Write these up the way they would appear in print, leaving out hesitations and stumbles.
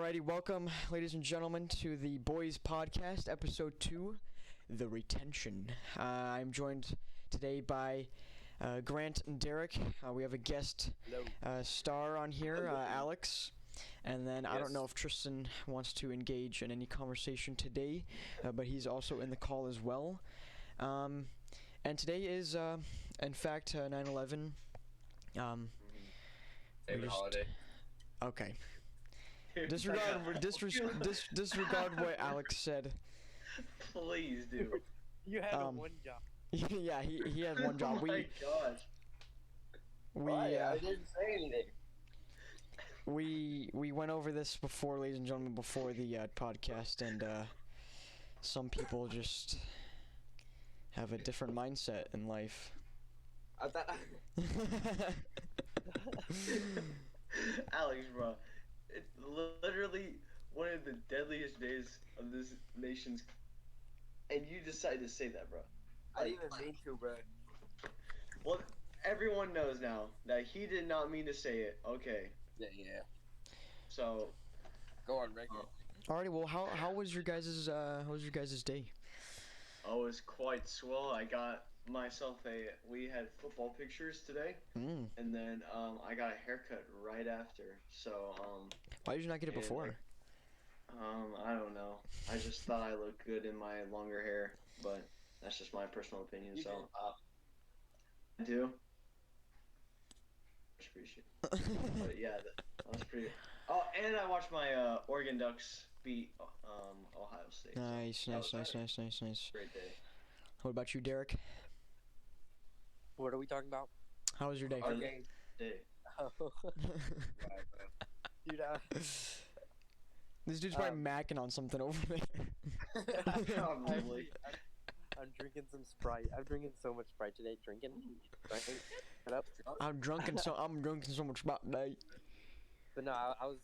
Alrighty, welcome, ladies and gentlemen, to the Boys Podcast, Episode 2, The Retention. I'm joined today by Grant and Derek. We have a guest star on here, Alex. And then I don't know if Tristan wants to engage in any conversation today, but he's also in the call as well. And today is, in fact, 9/11. Favorite holiday. Okay. Disregard what Alex said. Please, dude. You had one job. Yeah, he had one job. Oh my gosh. I didn't say anything. We went over this before, ladies and gentlemen, before the podcast, and some people just have a different mindset in life. I thought. Alex, bro. It's literally one of the deadliest days of this nation's, and you decided to say that, bro. I didn't even mean to, bro. Well, everyone knows now that he did not mean to say it. Okay. Yeah. So. Go on, record. Alrighty. Well, how was your guys' day? Oh, it was quite swell. I got myself we had football pictures today, and then I got a haircut right after. So why did you not get it before? I don't know. I just thought I looked good in my longer hair, but that's just my personal opinion. So I do. Much appreciate it. But yeah, that was pretty. Oh, and I watched my Oregon Ducks beat Ohio State. Nice. Great day. What about you, Derek? What are we talking about? How was your day? Our game day. Oh. Dude, This dude's probably macking on something over there. Probably. I'm drinking some Sprite. I'm drinking so much Sprite today. Drinking. Shut up. I'm drinking so much about today. But no, I was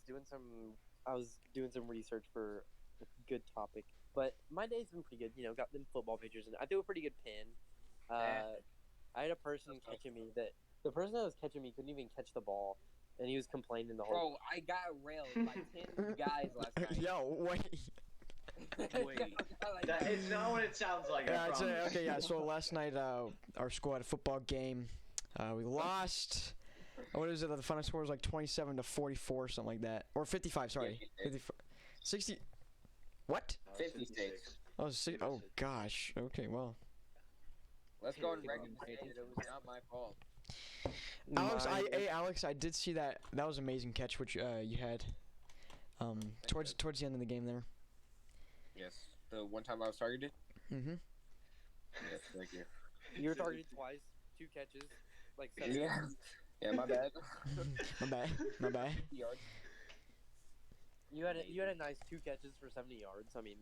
doing some research for a good topic. But my day's been pretty good. You know, got them football pictures, and I threw a pretty good pin. I had a person catching me the person that was catching me couldn't even catch the ball, and he was complaining the whole. Bro, I got railed by 10 guys last night. Yo, wait. It's not what it sounds like. Yeah. So last night, our school had a football game. We lost. What is it? The final score was like 27-44, something like that, or 55. Sorry, 55. 60. What? 56. Oh gosh. Okay, well. Let's go on record and say it was not my fault. Alex, I did see that. That was an amazing catch, which you had. Towards the end of the game there. Yes, the one time I was targeted. Mhm. Yes, thank you. You were targeted twice, 2 catches, like 7 yards. Yeah, my bad. My bad. Yards. You had a nice 2 catches for 70 yards. I mean,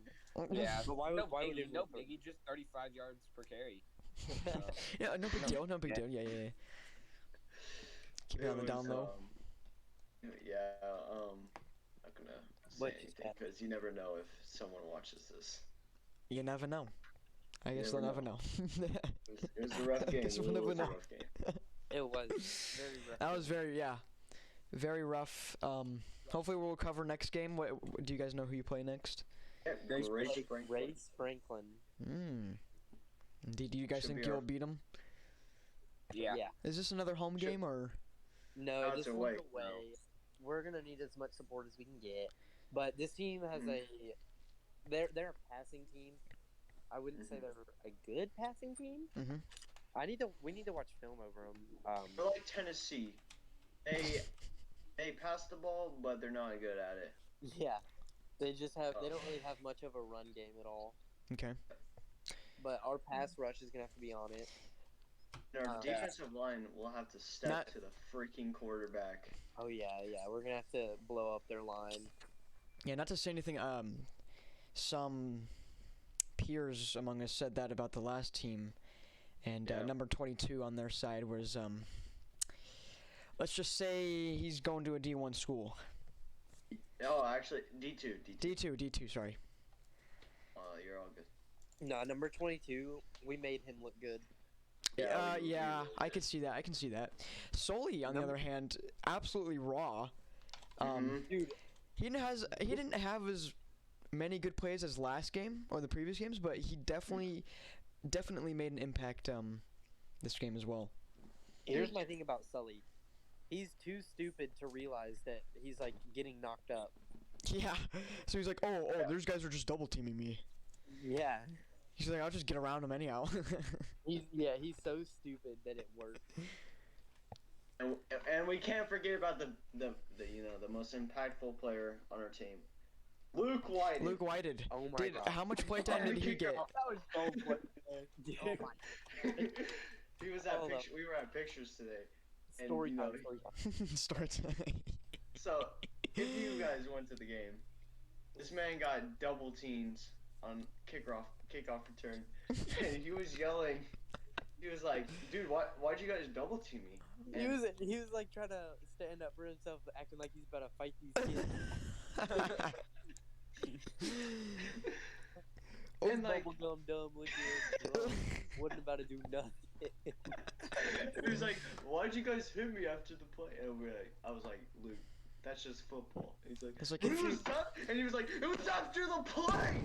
Yeah, but why no would you no biggie, just 35 yards per carry. Yeah, no big deal. Yeah. Keep it on the down low. Not gonna say anything because you never know if someone watches this. You never know. I guess they'll never know. It was a rough game. Guess we'll never know. it was very rough. That was very rough. Hopefully we'll cover next game. What do you guys know who you play next? Yeah, Grace Franklin. Do you guys think you'll beat them? Yeah. Is this another home game or? No, this one's away. No. We're gonna need as much support as we can get. But this team has they're a passing team. I wouldn't say they're a good passing team. We need to watch film over them. They're like Tennessee. They pass the ball, but they're not good at it. Yeah, they don't really have much of a run game at all. Okay. But our pass rush is gonna have to be on it. Our defensive line will have to step to the freaking quarterback. Oh yeah, we're gonna have to blow up their line. Yeah, not to say anything. Some peers among us said that about the last team, and number 22 on their side was let's just say he's going to a D1 school. Oh, actually, D2. D2. Sorry. You're all good. No, number 22. We made him look good. Yeah, I can see that. Sully, on the other hand, absolutely raw. Dude, he didn't have as many good plays as last game or the previous games, but he definitely made an impact this game as well. Here's my thing about Sully. He's too stupid to realize that he's like getting knocked up. Yeah. So he's like, oh, those guys are just double teaming me. Yeah. He's like, I'll just get around him anyhow. He's so stupid that it works. And we can't forget about the most impactful player on our team, Luke Whited. Luke Whited. Oh my god. How much playtime did he get? That was so funny. Dude. Oh my. He was at we were at pictures today. Story time. Story time. So, if you guys went to the game, this man got double teams on kickoff return, and he was yelling. He was like, "Dude, why'd you guys double team me?" And He was like trying to stand up for himself, acting like he's about to fight these kids. And like, bubblegum dumb looking, wasn't about to do nothing. he was like, "Why'd you guys hit me after the play?" And I was like, "Luke, that's just football." And he's like, It's like, and he was like, "It was after the play."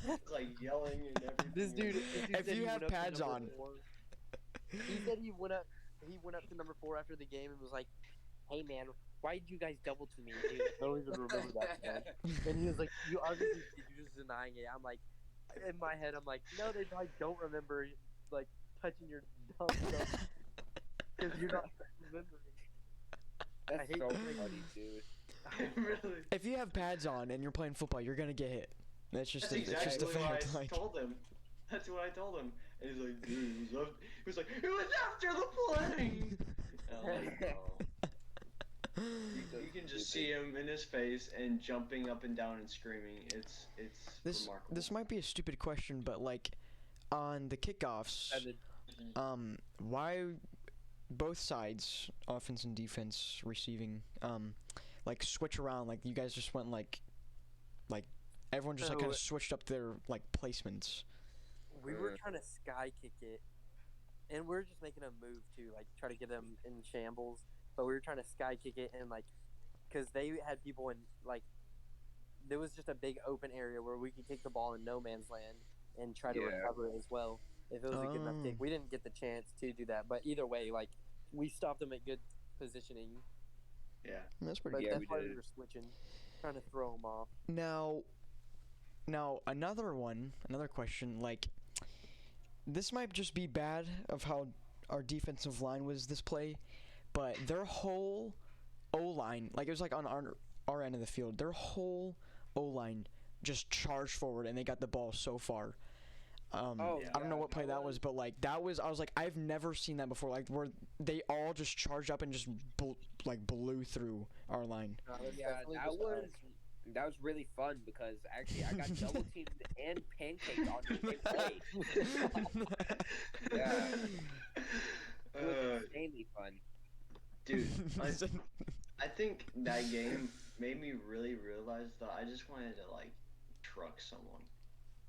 He was like yelling and everything. This dude if you have pads on. He said he went up to number 4 after the game and was like, "Hey man, why did you guys double to me?" Dude, I don't even remember that, man. And he was like, "You obviously you're just denying it." I'm like, in my head, I'm like, "No, I don't remember like touching your dumb stuff because you're not remembering." That's so funny, dude. Really? If you have pads on and you're playing football, you're gonna get hit. That's just That's it's just a exactly fact. what I told him. That's what I told him. And he's like, "Dude, he was like, it was after the play." And I'm like, oh. You can just see him in his face and jumping up and down and screaming. It's remarkable. This might be a stupid question, but like on the kickoffs, why both sides, offense and defense, receiving, like switch around? Like you guys just went like everyone just like kind of switched up their like placements. We were trying to sky kick it, and we were just making a move to like try to get them in shambles. But we were trying to sky kick it, and like, cause they had people in like, there was just a big open area where we could kick the ball in no man's land and try to recover it as well. If it was a good enough kick, we didn't get the chance to do that. But either way, like, we stopped them at good positioning. Yeah, that's pretty good. good. That's why we were switching, trying to throw them off. Now another question, like, this might just be bad of how our defensive line was this play, but their whole O-line, like it was like on our end of the field, their whole O-line just charged forward and they got the ball so far. I don't know what play that was, but like I was like, I've never seen that before, like where they all just charged up and just blew through our line. That was really fun because actually I got double teamed and pancaked on the same play. Yeah. It was insanely fun. Dude, I think that game made me really realize that I just wanted to like truck someone.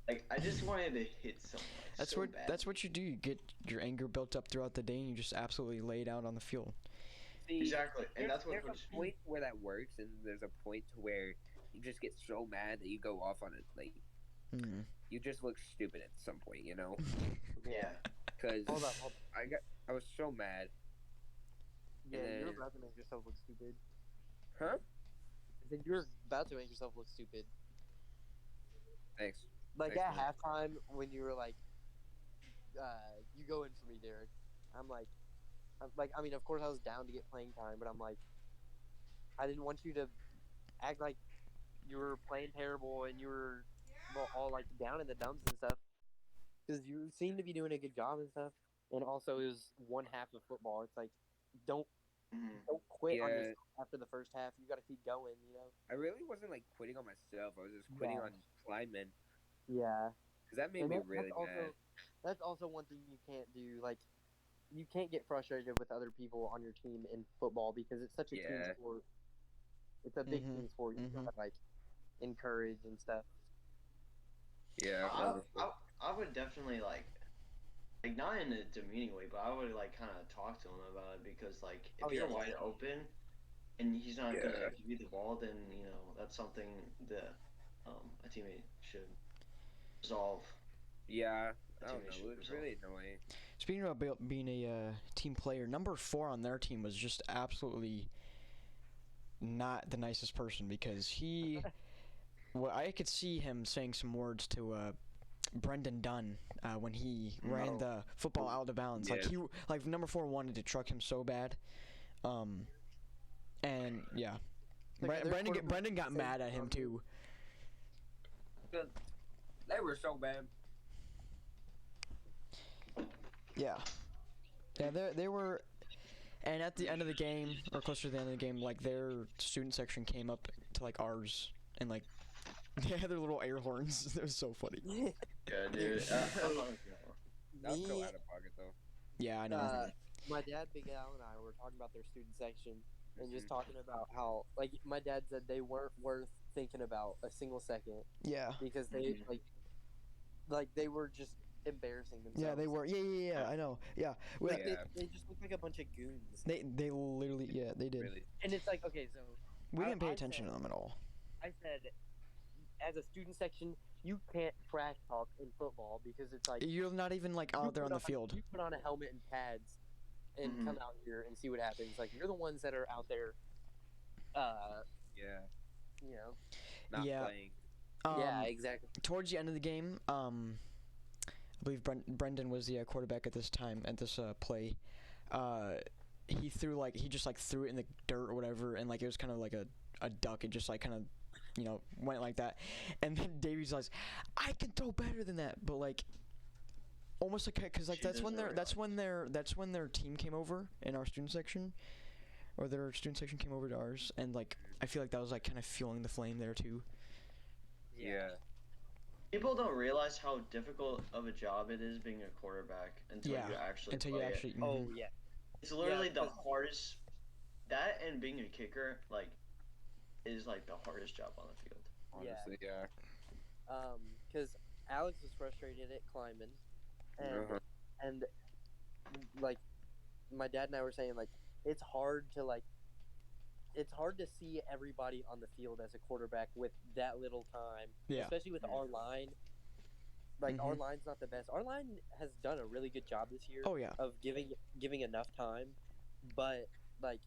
Like I just wanted to hit someone. That's what you do. You get your anger built up throughout the day and you just absolutely lay it out on the field. See, exactly, and that's what there's a point where that works, and there's a point to where you just get so mad that you go off on it. Like, you just look stupid at some point, you know? Yeah. Because I was so mad. Yeah, you were about to make yourself look stupid. Huh? I said you were about to make yourself look stupid. Thanks. Like Thanks, at halftime when you were like, you go in for me, Derek. I'm like, I mean, of course I was down to get playing time, but I'm like, I didn't want you to act like you were playing terrible and you were all like down in the dumps and stuff, because you seem to be doing a good job and stuff. And also, it was one half of football. It's like, don't quit on yourself after the first half. You got to keep going, you know. I really wasn't like quitting on myself. I was just quitting on linemen. Yeah. Because that made me really mad. That's also one thing you can't do. Like, you can't get frustrated with other people on your team in football because it's such a team sport. It's a big team sport. You gotta like encourage and stuff. Yeah. I would definitely like not in a demeaning way, but I would like kind of talk to him about it because like if you're wide open and he's not Yeah. gonna give you the ball, then that's something that a teammate should resolve. Yeah, A I don't teammate know. should It was resolve. really annoying. Speaking about being a team player, number 4 on their team was just absolutely not the nicest person because well, I could see him saying some words to Brendan Dunn when he ran the football out of bounds. Yeah. Like number 4 wanted to truck him so bad, and yeah, Like, their quarterback Brendan got said mad at him something. too. They were so bad. Yeah, they were. And at the end of the game, or closer to the end of the game, like their student section came up to like ours, and like they had their little air horns. It was so funny. Yeah, dude. That was Me, so out of pocket though. Yeah, I know. my dad, Big Al, and I were talking about their student section and just talking about how, like, my dad said they weren't worth thinking about a single second Yeah. because they like they were just embarrassing themselves. Yeah, they were. Yeah. I know. Yeah. Well, Like, Yeah. they just look like a bunch of goons. they literally they did. Really. And it's like, okay, so We didn't pay I attention to said- them at all. I said, as a student section, you can't trash talk in football because it's like You're not even like you out there on put the field. You put on a helmet and pads and Mhm. come out here and see what happens. Like, you're the ones that are out there, Yeah. you know. Not Yeah. playing. Yeah, exactly. Towards the end of the game, I believe Brendan was the quarterback at this time at this play. He just threw it in the dirt or whatever, and like it was kind of like a duck. It just like kind of went like that, and then Davey's like, I can throw better than that, but like almost like because like She that's when doesn't their team came over in our student section, or their student section came over to ours, and like I feel like that was like kind of fueling the flame there too. Yeah. People don't realize how difficult of a job it is being a quarterback until Yeah, you actually Until play you it. actually. Oh mhm. yeah. It's literally Yeah, the 'cause- hardest. That and being a kicker, like, is like the hardest job on the field. Honestly, yeah. Because Alex was frustrated at climbing, and Uh-huh. and like my dad and I were saying, like, it's hard to see everybody on the field as a quarterback with that little time, Yeah. especially with Mhm. our line. Like, our Mhm. line's not the best. Our line has done a really good job this year Oh yeah. of giving enough time, but like,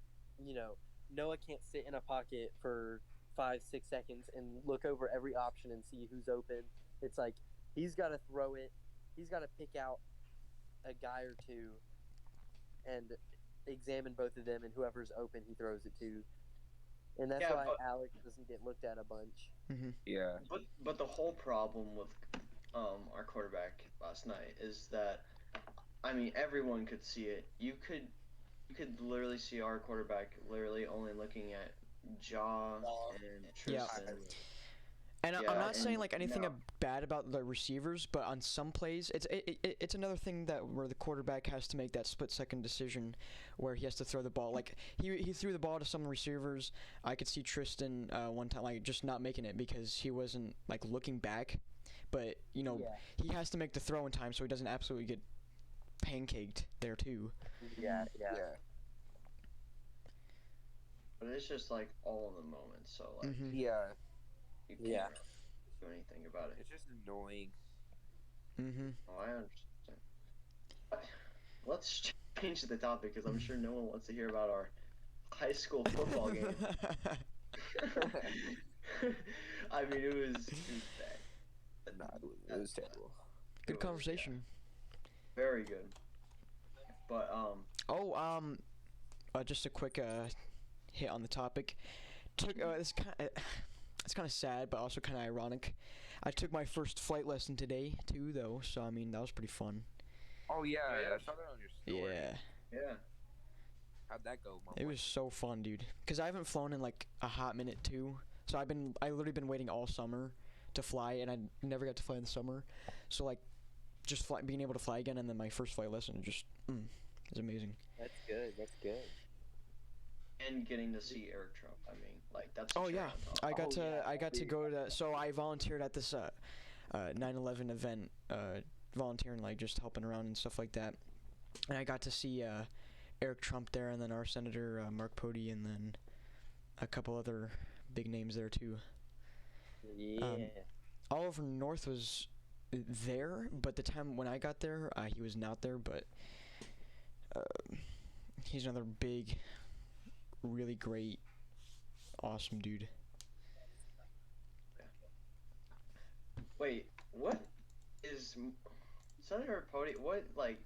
Noah can't sit in a pocket for 5-6 seconds and look over every option and see who's open. It's like he's got to throw it. He's got to pick out a guy or two and examine both of them, and whoever's open he throws it to. And that's Yeah, why but- Alex doesn't get looked at a bunch. Yeah. But the whole problem with our quarterback last night is that, I mean, everyone could see it. You could literally see our quarterback literally only looking at Jaw and Yeah. Tristan. And I'm Yeah, not saying and like anything no. bad about the receivers, but on some plays, it's another thing where the quarterback has to make that split-second decision, where he has to throw the ball. Like he threw the ball to some receivers. I could see Tristan one time like just not making it because he wasn't like looking back, but Yeah. he has to make the throw in time so he doesn't absolutely get pancaked there too. Yeah. But it's just like all in the moment, so like Mhm. Yeah. you Yeah. can't do anything about it. It's just annoying. Mhm. Oh, I understand. Let's change the topic because I'm sure no one wants to hear about our high school football game. I mean, it was bad. Nah, it was terrible. Good It was, conversation. Very good. But Oh, just a quick hit on the topic. It's kind of sad, but also kind of ironic. I took my first flight lesson today too, though. So I mean, that was pretty fun. Oh yeah, Yeah. I saw that on your story. Yeah, yeah. How'd that go, Mom? it was so fun, dude. Cause I haven't flown in like a hot minute too. So I literally been waiting all summer to fly, and I never got to fly in the summer. So like, just being able to fly again, and then my first flight lesson just is amazing. That's good. And getting to see Eric Trump. I mean, like that's. Oh the cherry yeah, on top. I got Oh, to yeah, I got to dude. go to. So I volunteered at this 9/11 event, volunteering like just helping around and stuff like that, and I got to see Eric Trump there, and then our Senator Mark Pody, and then a couple other big names there too. Yeah. Oliver North was there, but the time when I got there, he was not there. But he's another big, really great, awesome dude. Wait, what is Senator Pody? What, like,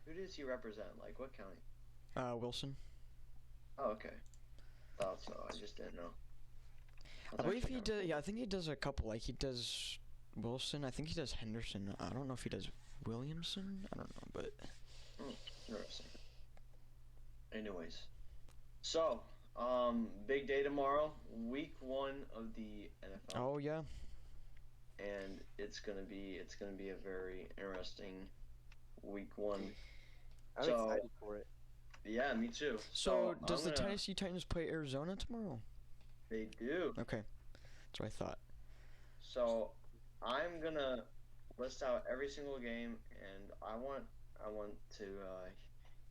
who does he represent? Like, what county? Wilson. Oh, okay. Thought so. I just didn't know. I believe he does. Yeah, I think he does a couple. Like he does Wilson. I think he does Henderson. I don't know if he does Williamson. I don't know, but. Interesting. Anyways, so big day tomorrow, week 1 of the NFL. Oh yeah. And it's gonna be a very interesting week 1. I'm excited for it. Yeah, me too. So does the Tennessee Titans play Arizona tomorrow? They do. Okay, that's what I thought. So I'm gonna list out every single game, and I want to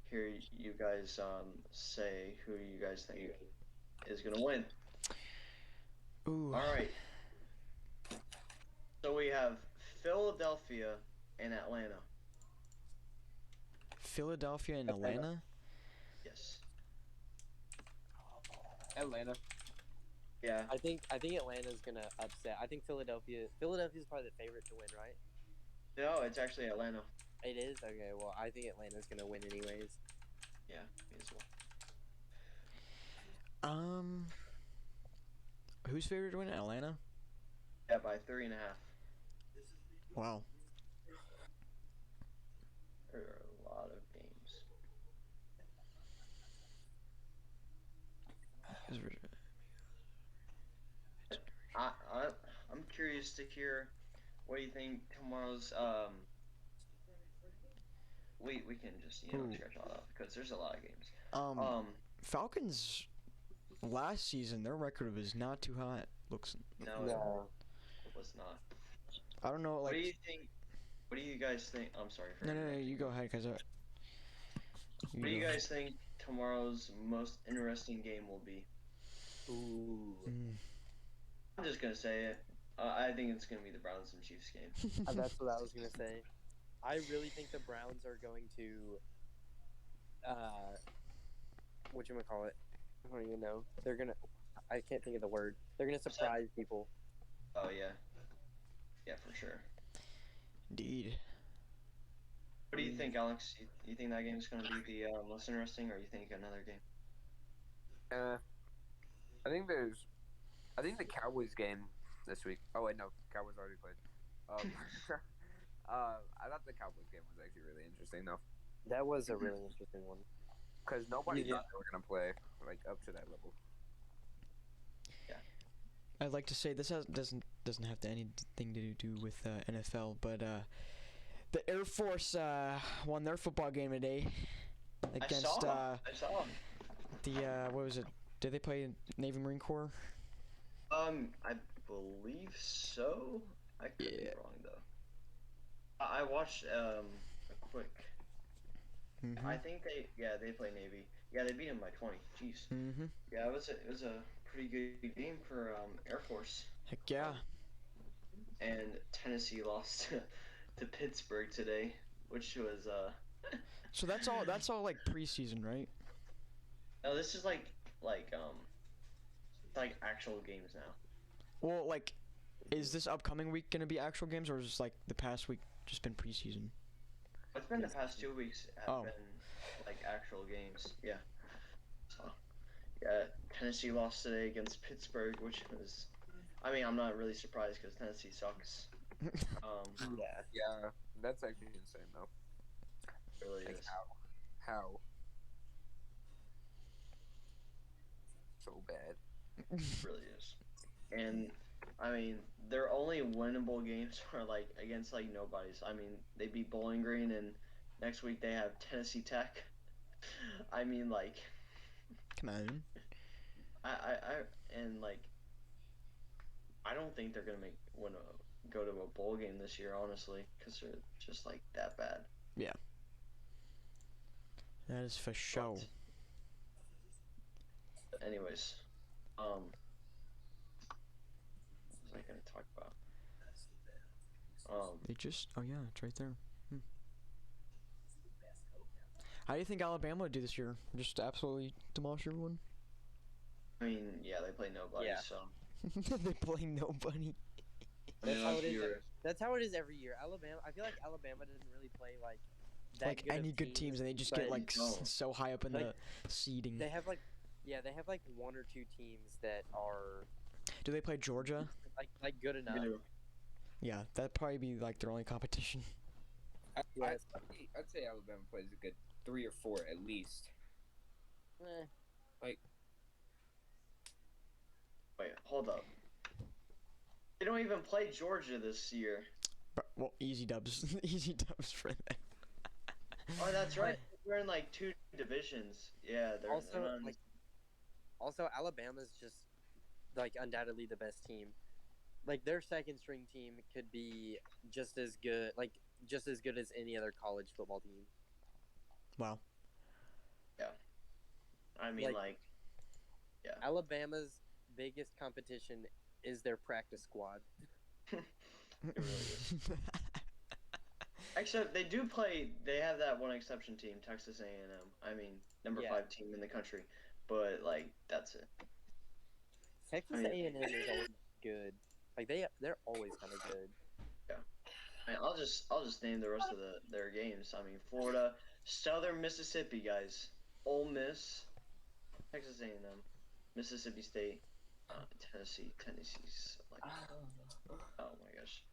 hear you guys say who you guys think is gonna win. Ooh. All right. So we have Philadelphia and Atlanta. Philadelphia and Atlanta? Yes. Atlanta. Yeah. I think Atlanta's gonna upset. I think Philadelphia's probably the favorite to win, right? No, it's actually Atlanta. It is? Okay, well I think Atlanta's gonna win anyways. Yeah, me as well. Who's favored to win? Atlanta? Yeah, by 3.5. Wow. There are a lot of games. I'm curious to hear what do you think tomorrow's we can just stretch all out because there's a lot of games. Falcons last season their record was not too hot. No, it was not. I don't know. Like, what do you think? What do you guys think? I'm sorry. No, you go ahead, cause what do you guys think tomorrow's most interesting game will be? Ooh. I'm just gonna say it. I think it's gonna be the Browns and Chiefs game. That's what I was gonna say. I really think the Browns are going to, whatchamacallit? I don't even know. I can't think of the word. They're gonna surprise people. Oh yeah. Yeah, for sure. Indeed. What do you think, Alex? You think that game is going to be the most interesting, or you think another game? I think the Cowboys game this week. Oh wait, no, Cowboys already played. I thought the Cowboys game was actually really interesting though. That was a really interesting one. Because nobody thought they were gonna play like up to that level. Yeah. I'd like to say this doesn't have anything to do with NFL, but the Air Force won their football game today against I saw them. the what was it? Did they play Navy Marine Corps? I believe so. I could be wrong though. I watched a quick. I think they play Navy. Yeah, they beat him by 20. Jeez. Yeah, it was a pretty good game for Air Force. Heck yeah. And Tennessee lost to Pittsburgh today, which was So that's all like preseason, right? No, this is like actual games now. Well, like, is this upcoming week gonna be actual games, or is this like the past week just been preseason? It's been the past 2 weeks have been like actual games. Yeah. So yeah, Tennessee lost today against Pittsburgh, which was, I mean, I'm not really surprised because Tennessee sucks. Yeah, that's actually insane though. It really Like is. How? So bad. It really is. And I mean, their only winnable games are like against like nobodies. I mean, they beat Bowling Green, and next week they have Tennessee Tech. I mean, like, Come on. I don't think they're gonna go to a bowl game this year, honestly, because they're just like that bad. Yeah. That is for show. Anyways, What was I gonna talk about? They just. Oh yeah, it's right there. How do you think Alabama would do this year? Just absolutely demolish everyone? I mean, yeah, they play nobody, Yeah. so. They play nobody. That's how it is. You're- That's how it is every year. Alabama. I feel like Alabama doesn't really play like that Like good of any good teams, and they just get but like no. so high up in Like, the seeding. They have like, yeah, they have like one or two teams that are Do they play Georgia? like good enough. you do. Yeah, that'd probably be like their only competition. Yes. I'd say Alabama plays a good 3 or 4 at least. Wait, hold up. They don't even play Georgia this year. Well, easy dubs, easy dubs for them. Oh, that's right. We're in like 2 divisions. Yeah, they're Also, not in like, also Alabama's just like undoubtedly the best team. Like their second string team could be just as good, as any other college football team. Wow. I mean, like- Alabama's biggest competition is their practice squad. it really is. Except they do play. They have that one exception team, Texas A&M. I mean, number Yeah. 5 team in the country, but like that's it. Texas I mean- A&M is always good. Like they're always kind of good. I mean, I'll just name the rest of their games. I mean, Florida, Southern Mississippi, guys, Ole Miss, Texas A&M, Mississippi State, Tennessee's like, oh my gosh,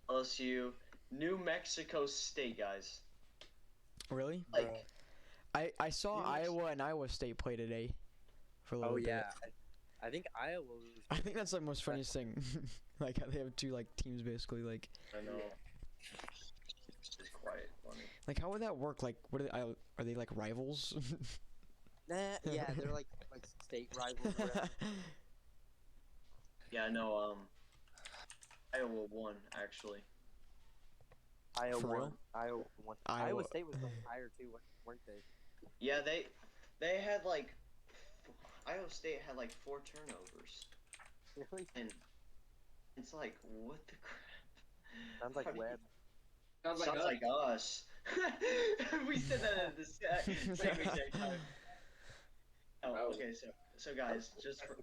LSU, New Mexico State, guys. Really? Like, I saw New Iowa and Iowa State play today. For a little Oh bit. yeah, I think Iowa was. I think that's the most funniest thing. Like how they have 2 like teams basically like. I know. It's quite funny. Like how would that work? Like what are they like rivals? Nah, yeah, they're like state rivals. Or whatever. Yeah, no. Iowa won actually. Iowa For won. real? Iowa won. Iowa- Iowa State was going higher too, weren't they? Yeah, they had like Iowa State had like 4 turnovers, Really? and it's like what the crap. Sounds like How do you- Webb. Sounds like us. We said that at the same exact time. Oh, okay. So guys, just for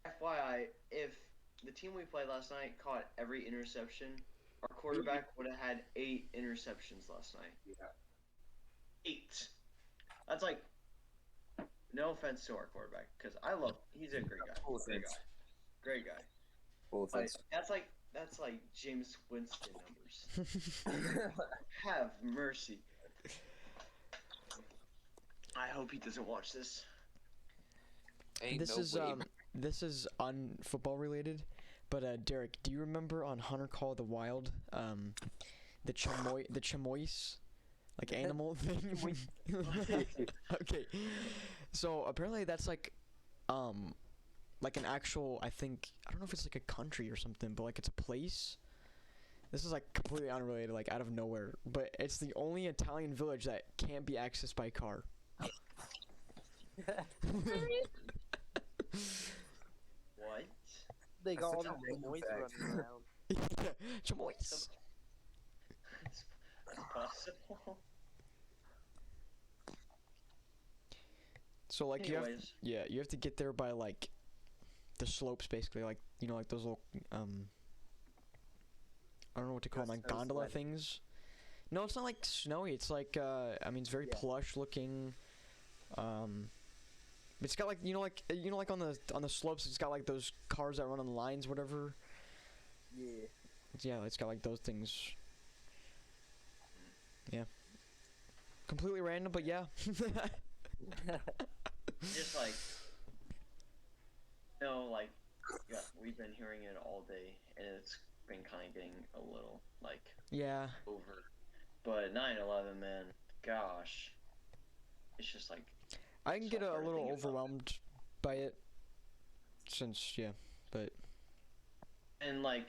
FYI, if the team we played last night caught every interception, our quarterback would have had 8 interceptions last night. Yeah. 8. That's like, no offense to our quarterback, because he's a great guy. Full Great offense. guy. Great guy. Full But offense. that's like James Winston numbers. Have mercy. I hope he doesn't watch this. Ain't This no is way. this is un-football related, but Derek, do you remember on Hunter Call the Wild, the chamois, like animal thing? Okay, so apparently that's like an actual, I don't know if it's like a country or something, but like it's a place. This is like completely unrelated, like out of nowhere, but it's the only Italian village that can't be accessed by car. What? They got all such a the random boys fact. running around. Yeah, chamois. That's possible. So like Anyways, you have to get there by like the slopes basically, like like those little I don't know what to call them, like Snow gondola sledding. things. No, it's not like snowy. It's like I mean it's very Yeah. plush looking. It's got like like on the slopes it's got like those cars that run on the lines, whatever. Yeah. Yeah, it's got like those things. Yeah. Completely random, but yeah. just like, like, yeah, we've been hearing it all day, and it's been kind of getting a little, like, Yeah. over. But 9/11, man, gosh. It's just like, I can get so a hard to little think about. overwhelmed by it since but and like,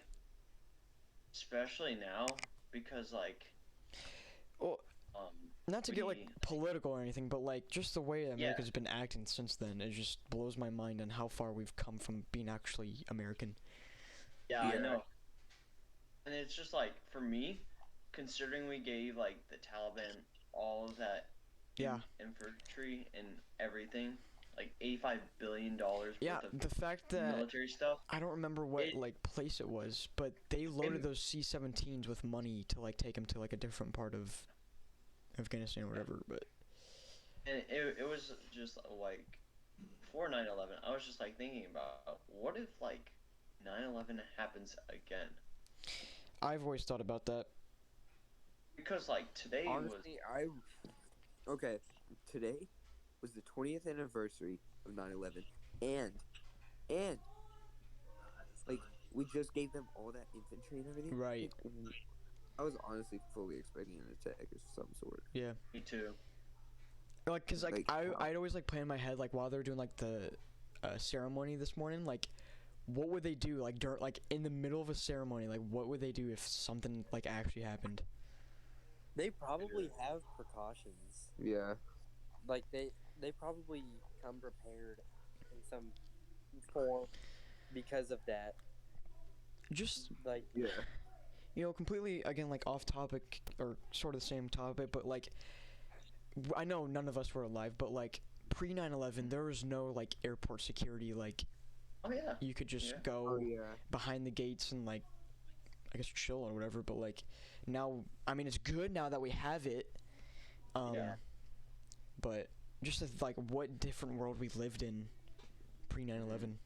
especially now, because like, well, Not to get like we- political or anything, but like just the way Yeah. America's been acting since then, it just blows my mind on how far we've come from being actually American. Yeah, I Yeah. know. And it's just like, for me, considering we gave like the Taliban all of that Yeah. infantry and everything, like $85 billion Yeah, worth of the fact that military stuff. I don't remember what It- like place it was, but they loaded And- those C-17s with money to like take them to like a different part of Afghanistan or whatever. But And it was just like, before 9/11, I was just like thinking about, what if like 9/11 happens again? I've always thought about that. Because like today Honestly, okay. Today was the 20th anniversary of 9/11, and like we just gave them all that infantry and everything. Right. Like, I was honestly fully expecting an attack of some sort. Yeah. me too. Like, cause like, Like, I'd always like play in my head like while they were doing like the ceremony this morning, like what would they do like during like in the middle of a ceremony, like what would they do if something like actually happened? They probably have precautions. Yeah. Like they probably come prepared in some form because of that. Just Like Yeah. you know, completely again like off topic or sort of the same topic, but like I know none of us were alive, but like pre 9/11 there was no like airport security, like Oh yeah. you could just Yeah. go Oh yeah. behind the gates and like I guess chill or whatever, but like now I mean it's good now that we have it. Yeah. But just like what different world we lived in pre 9/11.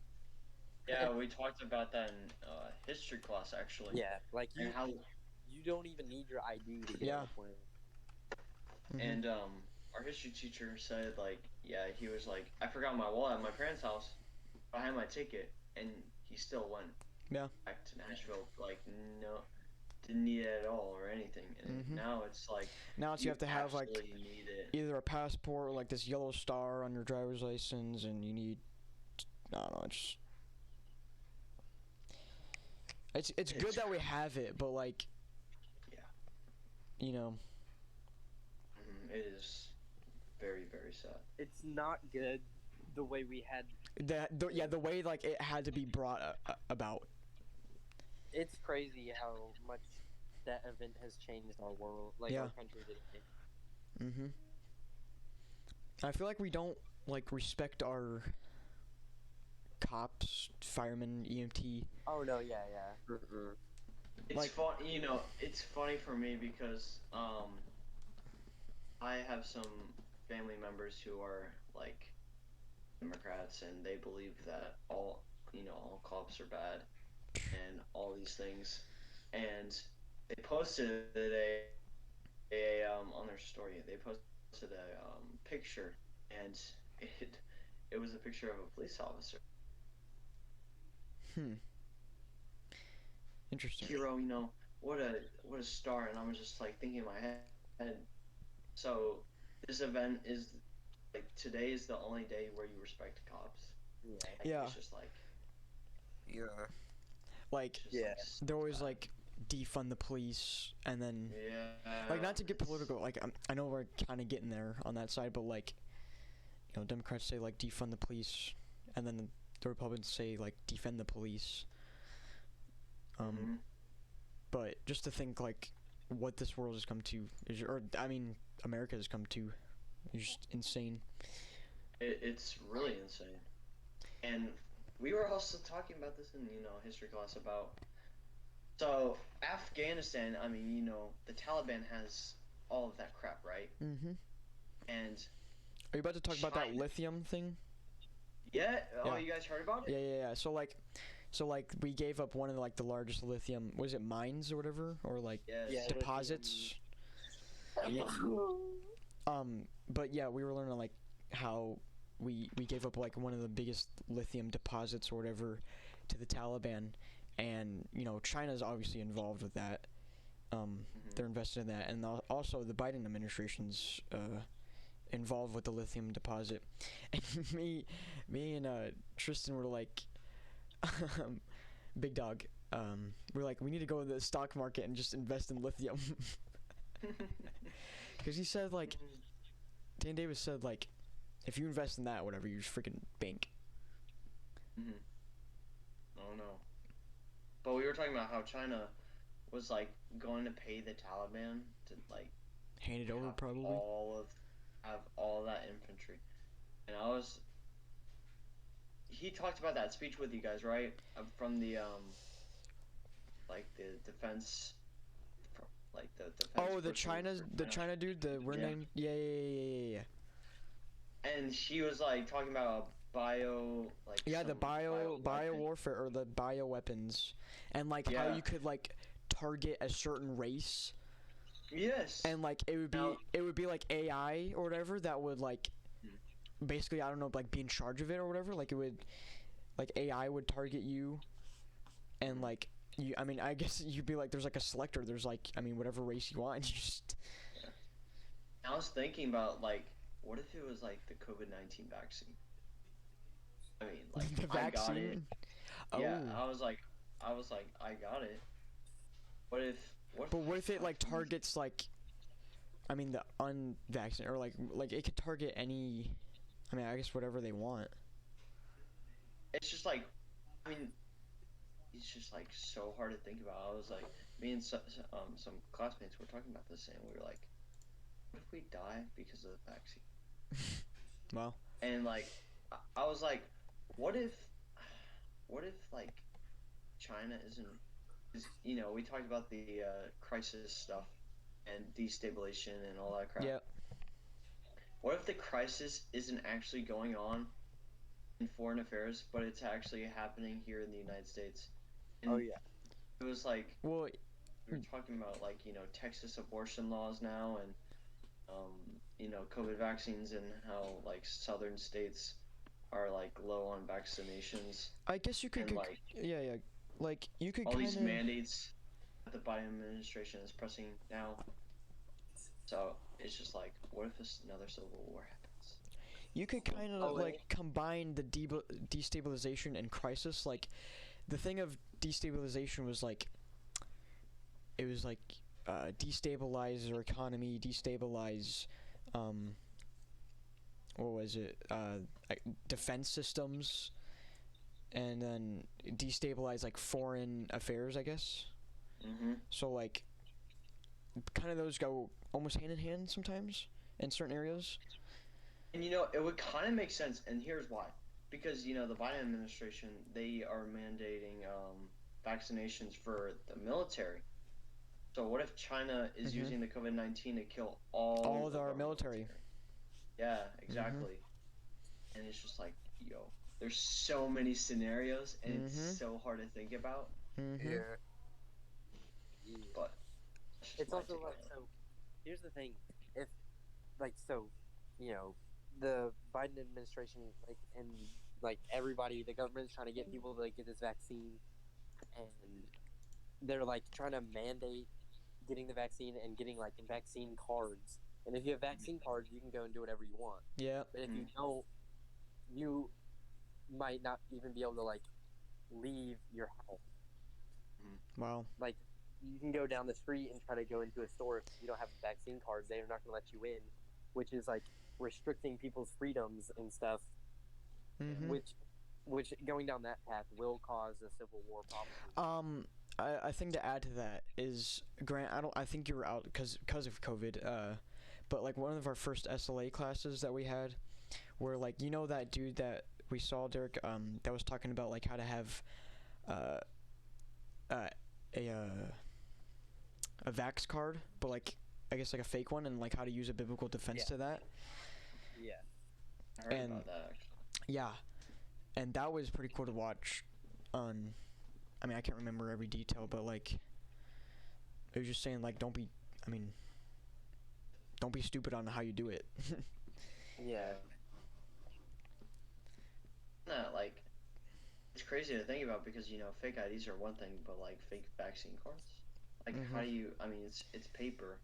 Yeah, we talked about that in history class actually. yeah, like you And how don't even need your ID to get Yeah. on a plane. Mhm. and our history teacher said like, yeah, he was like, I forgot my wallet at my parents' house. I had my ticket, and he still went. Yeah. Back to Nashville, like no, didn't need it at all or anything. And Mhm. now it's like Now it's you have to have like absolutely need it. either a passport or like this yellow star on your driver's license, and you need I don't know, it's good that we have it, but like Yeah. you know, It is very very sad. It's not good the way we had. the way like it had to be brought about. It's crazy how much that event has changed our world, like Yeah. our country did. Mhm. I feel like we don't like respect our cops, firemen, EMT. Oh no, yeah. It's Like- fun, you know. It's funny for me because I have some family members who are like Democrats, and they believe that all cops are bad, and all these things, and they posted on their story. They posted a picture, and it was a picture of a police officer. Interesting. Hero, what a star. And I was just like thinking in my head, so this event is like, today is the only day where you respect cops. Yeah. Like, Yeah. it's just like, Yeah. Like just Yeah. like, they're always like defund the police, and then yeah, like not to get it's- political, like I know we're kind of getting there on that side, but like you know Democrats say like defund the police, and then the Republicans say like defend the police. Mhm. But just to think like what this world has come to is, or I mean America has come to, is just insane. It's really insane. And we were also talking about this in history class about, so Afghanistan, I mean, the Taliban has all of that crap, right? Mm-hmm. And Are you about to talk about that China- lithium thing? yeah, oh, Yeah. you guys heard about it? Yeah. So like we gave up one of the largest lithium, was it mines or whatever, or like Yes. Yeah. deposits? But yeah, we were learning like how we gave up like one of the biggest lithium deposits or whatever to the Taliban, and China's obviously involved with that. They're invested in that, and also the Biden administration's involved with the lithium deposit. And me and Tristan were like, big dog. We're like, we need to go to the stock market and just invest in lithium. Because he said like, Dan Davis said like, if you invest in that, whatever, you just freaking bank. Mm-hmm. Oh no. But we were talking about how China was like going to pay the Taliban to like Hand it over, probably. have all that infantry, and he talked about that speech with you guys, right? From the like the defense, like the defense. Oh, the China dude, the we're named. Yeah. And she was like talking about bio, like the bio warfare or the bio weapons, and like how you could like target a certain race. Yes. And like it would be like AI or whatever that would like basically, I don't know, like be in charge of it or whatever. Like it would, like AI would target you, and like you. I mean, I guess you'd be like, there's like a selector. There's like, I mean, whatever race you want. You just. I was thinking about like, what if it was like the COVID-19 vaccine? I mean, like the vaccine. I got it. Oh. Yeah, I was like, I got it. What if it like targets like, I mean, the unvaccinated, or like it could target any, I mean, I guess whatever they want. It's just like, I mean, it's just like so hard to think about. I was like, me and some classmates were talking about this, and we were like, what if we die because of the vaccine? Well. And like, I was like, what if like China isn't, you know, we talked about the crisis stuff and destabilization and all that crap. Yeah. What if the crisis isn't actually going on in foreign affairs, but it's actually happening here in the United States? And oh yeah. It was like, well, we were talking about like, you know, Texas abortion laws now, and you know, COVID vaccines, and how like southern states are like low on vaccinations. I guess you could, like, like you could all kinda... these mandates that the Biden administration is pressing now. So it's just like, what if another civil war happens? You could kind of like combine the destabilization and crisis. Like the thing of destabilization was like, it was like destabilize their economy, destabilize what was it, defense systems, and then destabilize like foreign affairs, I guess. So like kind of those go almost hand in hand sometimes in certain areas. And you know, it would kind of make sense, and here's why. Because, you know, the Biden administration, they are mandating vaccinations for the military. So what if China is using the COVID-19 to kill all of our military? Yeah, exactly. And it's just like, yo, there's so many scenarios, and it's so hard to think about. Yeah. But it's also like, so here's the thing, if like, so, you know, the Biden administration, like, and like everybody, the government's trying to get people to like, get this vaccine, and they're like trying to mandate getting the vaccine and getting like vaccine cards. And if you have vaccine cards, you can go and do whatever you want. Yeah. But if you don't, you might not even be able to like leave your house. Wow. Like, you can go down the street and try to go into a store. If you don't have vaccine cards, they're not going to let you in, which is like restricting people's freedoms and stuff. Which going down that path will cause a civil war, probably. I think to add to that is, Grant, I think you were out because of COVID. But like one of our first SLA classes that we had, where like, you know, that dude that we saw, Derek, that was talking about like how to have a vax card, but like I guess like a fake one, and like how to use a biblical defense to that. Yeah. I heard about that, actually. Yeah, and that was pretty cool to watch. I mean, I can't remember every detail, but like it was just saying like, don't be stupid on how you do it. Yeah. Like, it's crazy to think about, because, you know, fake IDs are one thing, but like fake vaccine cards, like how do you? I mean, it's paper.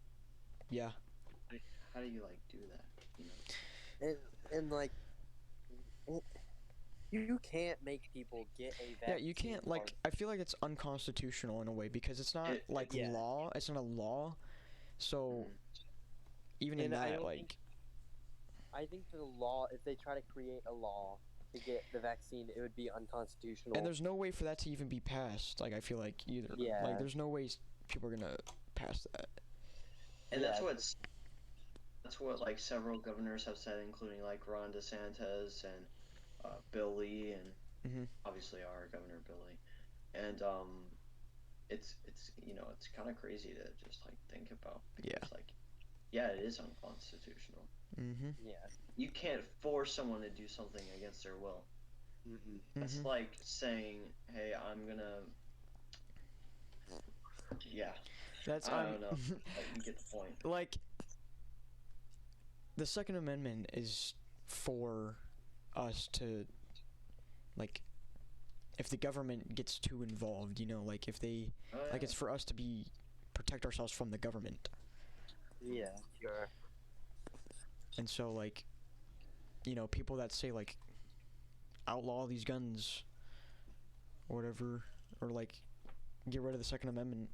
Yeah. Like, how do you like do that? You know. And like, you can't make people get a vaccine. Yeah, you can't, like, I feel like it's unconstitutional in a way, because it's not law. It's not a law. So even in And I that, don't like, think- I think the law, if they try to create a law to get the vaccine, it would be unconstitutional. and there's no way for that to even be passed. Like, I feel like either. Yeah. Like, there's no way people are gonna pass that. And Yeah. that's what like several governors have said, including like Ron DeSantis and Bill Lee, and Mhm. obviously our governor Bill Lee. And it's it's kind of crazy to just like think about. Yeah. It's like, yeah, it is unconstitutional. Mhm. Yeah. You can't force someone to do something against their will. Mm-mm. That's Mhm. like saying, "Hey, I'm gonna." Yeah, That's I don't know. Like, you get the point. like the Second Amendment is for us to, like, if the government gets too involved, like if they, Oh, like, yeah. it's for us to protect ourselves from the government. Yeah. Sure. And so, like, people that say, like, outlaw these guns or whatever, or like get rid of the Second Amendment,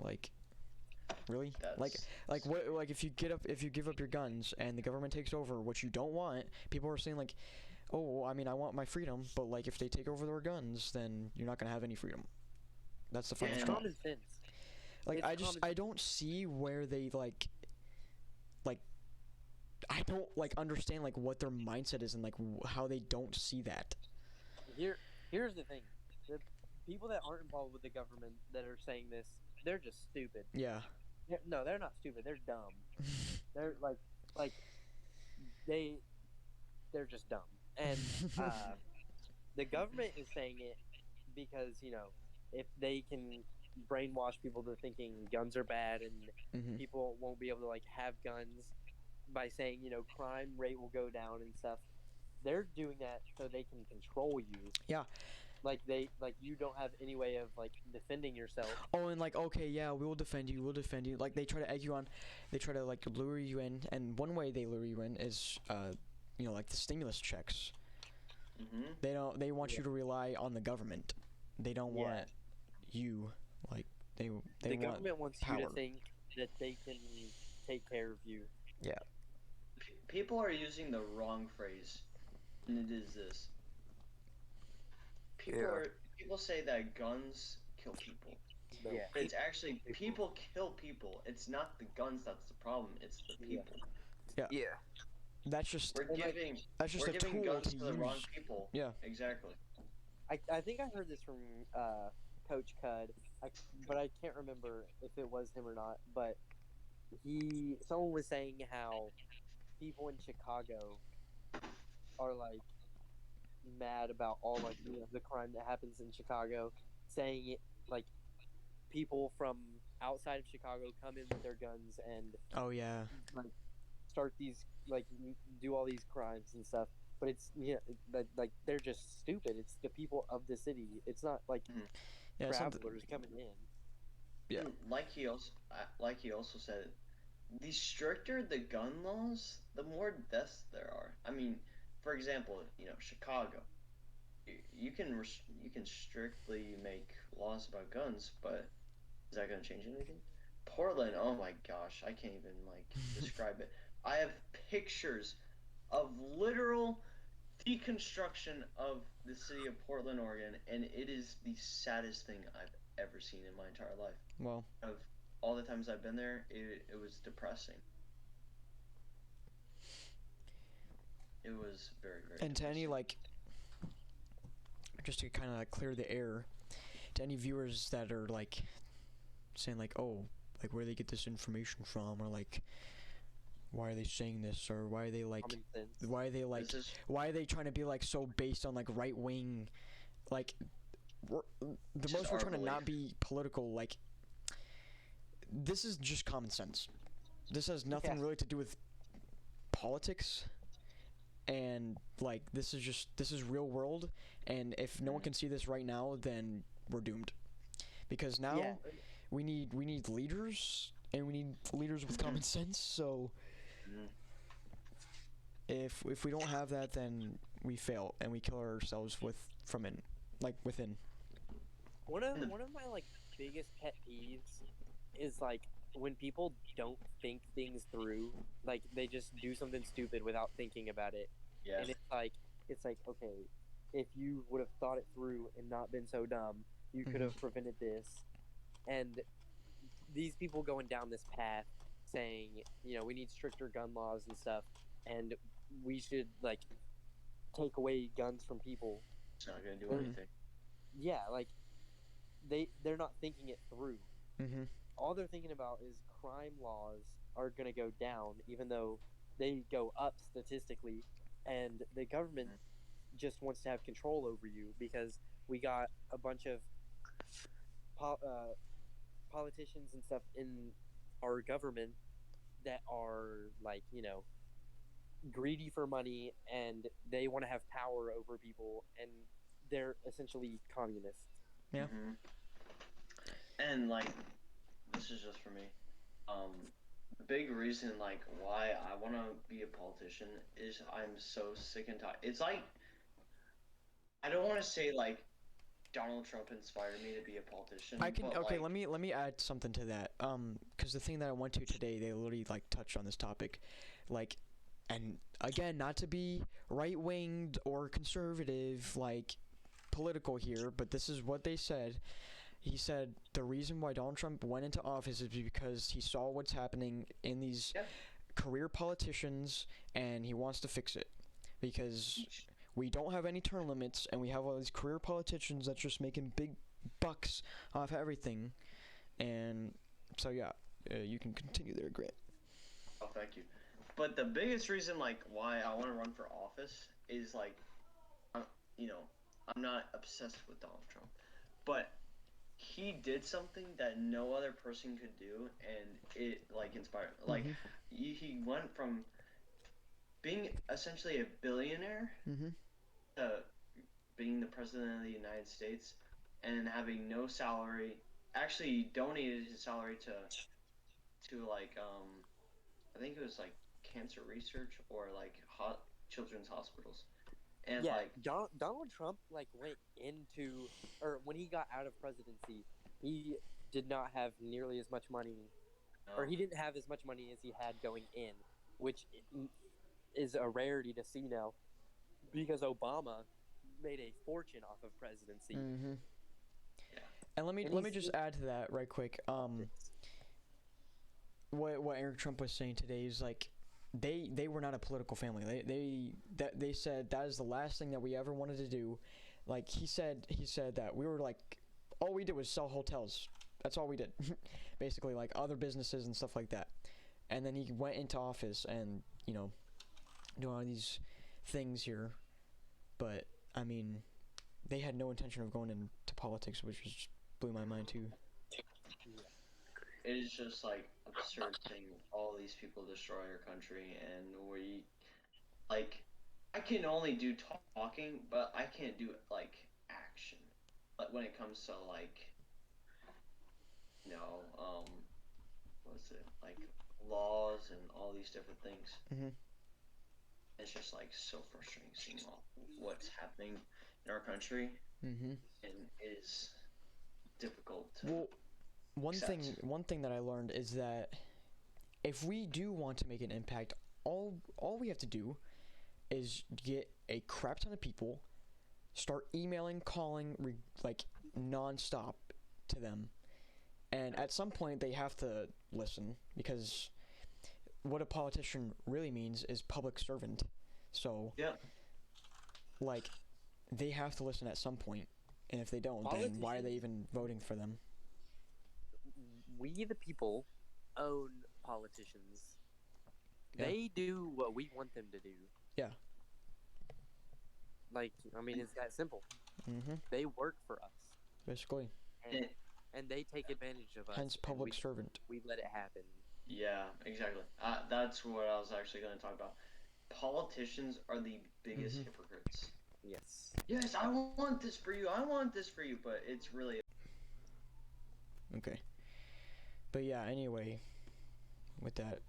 like, really? Like what, like, if you give up your guns and the government takes over, what you don't want, people are saying, like, oh, well, I mean, I want my freedom, but, like, if they take over their guns, then you're not gonna have any freedom. That's the final Yeah. It's straw. common sense. Like, it's I don't see where they, like I don't, like, understand, like, what their mindset is and, like, how they don't see that. Here's the thing: the people that aren't involved with the government that are saying this, they're just stupid. Yeah. No, they're not stupid. They're dumb. They're like they're just dumb. And the government is saying it because if they can brainwash people to thinking guns are bad and Mhm. people won't be able to like have guns by saying crime rate will go down and stuff. They're doing that so they can control you. Yeah. Like you don't have any way of like defending yourself. Oh, and like, okay, yeah, we'll defend you. Like, they try to egg you on. They try to, like, lure you in, and one way they lure you in is, like the stimulus checks. Mm-hmm. They want you Yeah. to rely on the government. They don't Yeah. want you, like, they The want government wants you power. to think that they can take care of you. Yeah. People are using the wrong phrase, and it is this. People say that guns kill people. Yeah. But it's actually people kill people. It's not the guns that's the problem. It's the Yeah. people. Yeah. That's just We're giving a giving tool guns to to the wrong use. people. Yeah. Exactly. I think I heard this from Coach Cud, but I can't remember if it was him or not. But someone was saying how people in Chicago are like mad about all like the crime that happens in Chicago, saying it like people from outside of Chicago come in with their guns and Oh yeah. like start these like do all these crimes and stuff. But it's like they're just stupid. It's the people of the city. It's not like Yeah. travelers coming in. Yeah. And like he also said, the stricter the gun laws, the more deaths there are. I mean, for example, Chicago. You can strictly make laws about guns, but is that going to change anything? Portland, oh my gosh, I can't even like describe it. I have pictures of literal deconstruction of the city of Portland, Oregon, and it is the saddest thing I've ever seen in my entire life. Well. Of all the times I've been there, it was depressing. It was very, very. And to any, depressing. like, just to kind of clear the air, to any viewers that are like saying, like, oh, like, where do they get this information from, or like, why are they saying this, or why are they like, Common sense. why are they like, This is- why are they trying to be like so based on like right wing, like, the Just most we're our trying to not belief. be political, like, this is just common sense. This has nothing Yeah. really to do with politics, and like, this is real world, and if no one can see this right now, then we're doomed, because now Yeah. we need leaders, and we need leaders with common sense. So Mhm. if we don't have that, then we fail and we kill ourselves within. One of my like biggest pet peeves is like when people don't think things through, like they just do something stupid without thinking about it. Yeah. And it's like, okay, if you would have thought it through and not been so dumb, you could have prevented this. And these people going down this path saying, we need stricter gun laws and stuff, and we should like take away guns from people. It's not gonna do anything. Yeah, like they're not thinking it through. Mm-hmm. All they're thinking about is crime laws are going to go down, even though they go up statistically, and the government just wants to have control over you because we got a bunch of politicians and stuff in our government that are like, greedy for money, and they want to have power over people, and they're essentially communists. Yeah. Mm-hmm. And like, this is just for me. The big reason like why I want to be a politician is I'm so sick and tired. It's like, I don't want to say like Donald Trump inspired me to be a politician. I can but, okay. like, Let me add something to that. Because the thing that I went to today, they literally like touched on this topic, like, and again, not to be right winged or conservative, like political here, but this is what they said. He said the reason why Donald Trump went into office is because he saw what's happening in these career politicians, and he wants to fix it because we don't have any term limits, and we have all these career politicians that's just making big bucks off everything. And so yeah, you can continue there, Grant. Oh, thank you. But the biggest reason like why I want to run for office is like, I'm not obsessed with Donald Trump, but he did something that no other person could do, and it like inspired. Like he went from being essentially a billionaire to being the president of the United States and having no salary. Actually, he donated his salary to like I think it was like cancer research or like children's hospitals. And yeah, like Donald Trump like went into, or when he got out of presidency, he did not have nearly as much money, or he didn't have as much money as he had going in, which is a rarity to see now, because Obama made a fortune off of presidency. And let me just add to that right quick. What Eric Trump was saying today is like, they were not a political family. They said that is the last thing that we ever wanted to do. Like he said that we were like, all we did was sell hotels. That's all we did. Basically, like other businesses and stuff like that. And then he went into office and, doing all these things here. But I mean, they had no intention of going into politics, which just blew my mind too. It is just like absurd thing. All these people destroy our country, and we, like, I can only do talking, but I can't do like action. But when it comes to like, what's it like laws and all these different things. It's just like so frustrating seeing what's happening in our country, and it is difficult to. One thing that I learned is that if we do want to make an impact, all we have to do is get a crap ton of people, start emailing, calling, like nonstop to them, and at some point they have to listen, because what a politician really means is public servant. So like they have to listen at some point, and if they don't, then why are they even voting for them? We the people own politicians. They do what we want them to do. Yeah. Like, I mean, it's that simple. They work for us. Basically. And they take advantage of us. Hence public servant. We let it happen. Yeah, exactly. That's what I was actually going to talk about. Politicians are the biggest hypocrites. Yes. Yes, I want this for you. I want this for you, but it's really... Okay. But yeah, anyway, with that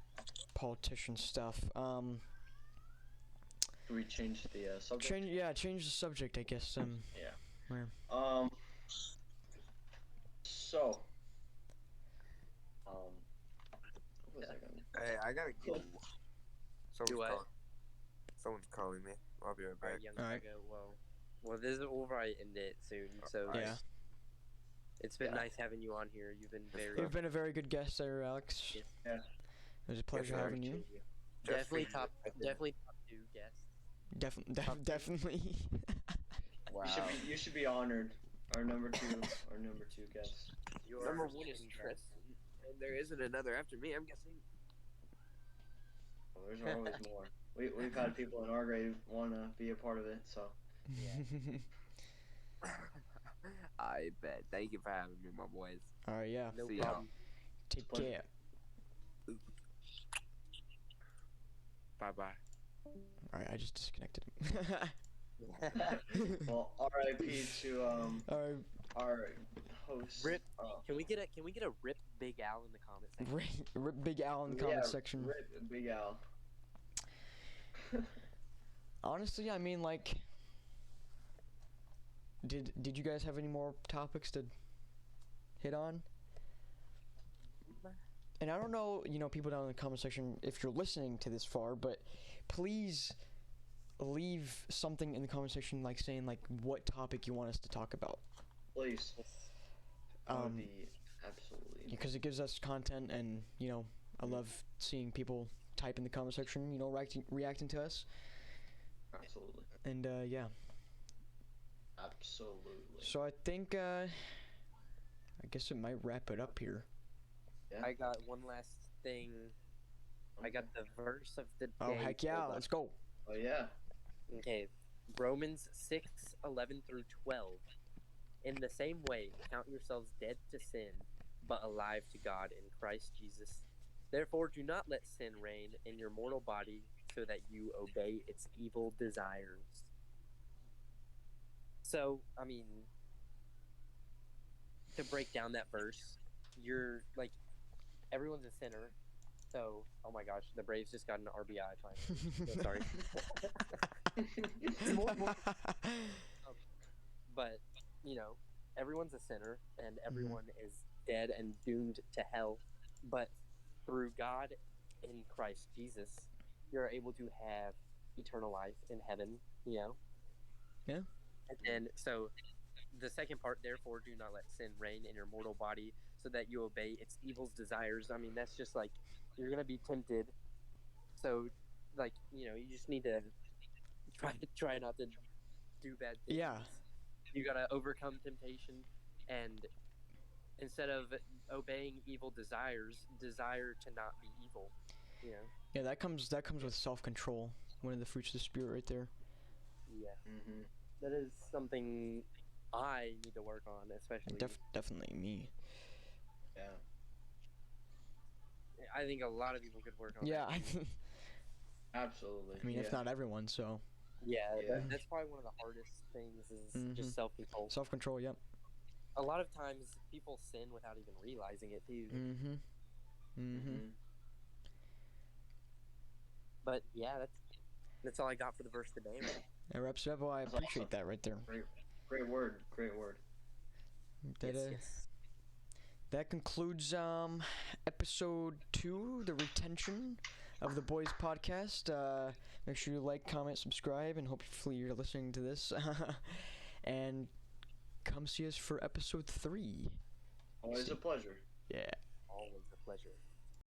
politician stuff, Do we change the subject? Change the subject, I guess. So What was I gonna? Hey, I gotta go. Do what? Someone's calling me. I'll be right back. Alright, young Alright. Chicago. Well, this will probably end it soon. So Yeah. it's been Yeah. nice having you on here. You've been very You've been a very good guest there, Alex. Yeah. It was a pleasure sir. having you. definitely Just for you, I think. definitely top 2 guests. Definitely. Wow. You should be honored. Our number two guest. Your Number 1 is Tristan, and there isn't another after me, I'm guessing. Well, there's always more. We've had people in our grade wanna be a part of it, so. I bet. Thank you for having me, my boys. All right, yeah. No See y'all. problem. Take Pleasure. care. Bye-bye. All right, I just disconnected him. Well, R.I.P. to All right, our host. Rip. Can we get a Rip Big Al in the comments section? rip Big Al in the comment section. Rip Big Al. Honestly, I mean, like, did you guys have any more topics to hit on? And I don't know, people down in the comment section, if you're listening to this far, but please leave something in the comment section, like saying like what topic you want us to talk about. Please. That would be absolutely. Because it gives us content, and I love seeing people type in the comment section, reacting to us, Absolutely. and yeah. Absolutely. So I think I guess it might wrap it up here. Yeah. I got one last thing. I got the verse of the day. Oh heck yeah, pulled up. let's go. Oh yeah. Okay, Romans 6:11-12. In the same way, count yourselves dead to sin, but alive to God in Christ Jesus. Therefore, do not let sin reign in your mortal body, so that you obey its evil desires. So, I mean, to break down that verse, you're like, everyone's a sinner. So, oh my gosh, the Braves just got an RBI finally. So sorry. But, everyone's a sinner, and everyone is dead and doomed to hell. But through God in Christ Jesus, you're able to have eternal life in heaven, Yeah. And then, so, the second part, therefore, do not let sin reign in your mortal body, so that you obey its evil desires. I mean, that's just like, you're going to be tempted. So, like, you just need to try not to do bad things. Yeah. You got to overcome temptation, and instead of obeying evil desires, desire to not be evil. Yeah, that comes with self-control. One of the fruits of the spirit, right there. Yeah. Mm-hmm. That is something I need to work on, especially. Definitely me. Yeah. I think a lot of people could work on Yeah, that. Absolutely. I mean, if not everyone, so Yeah, Yeah. that's probably one of the hardest things is Mhm. just self-control. self-control. Yep. A lot of times people sin without even realizing it too. Mm-hmm. Mm-hmm. But yeah, that's all I got for the verse today. Right? That wraps it up. Well, I That's appreciate awesome. that right there. Great word. Great word. That, Yes. that concludes episode 2, the retention of the Boys podcast. Make sure you like, comment, subscribe, and hopefully you're listening to this. And come see us for episode 3. Always a pleasure. Yeah. Always a pleasure.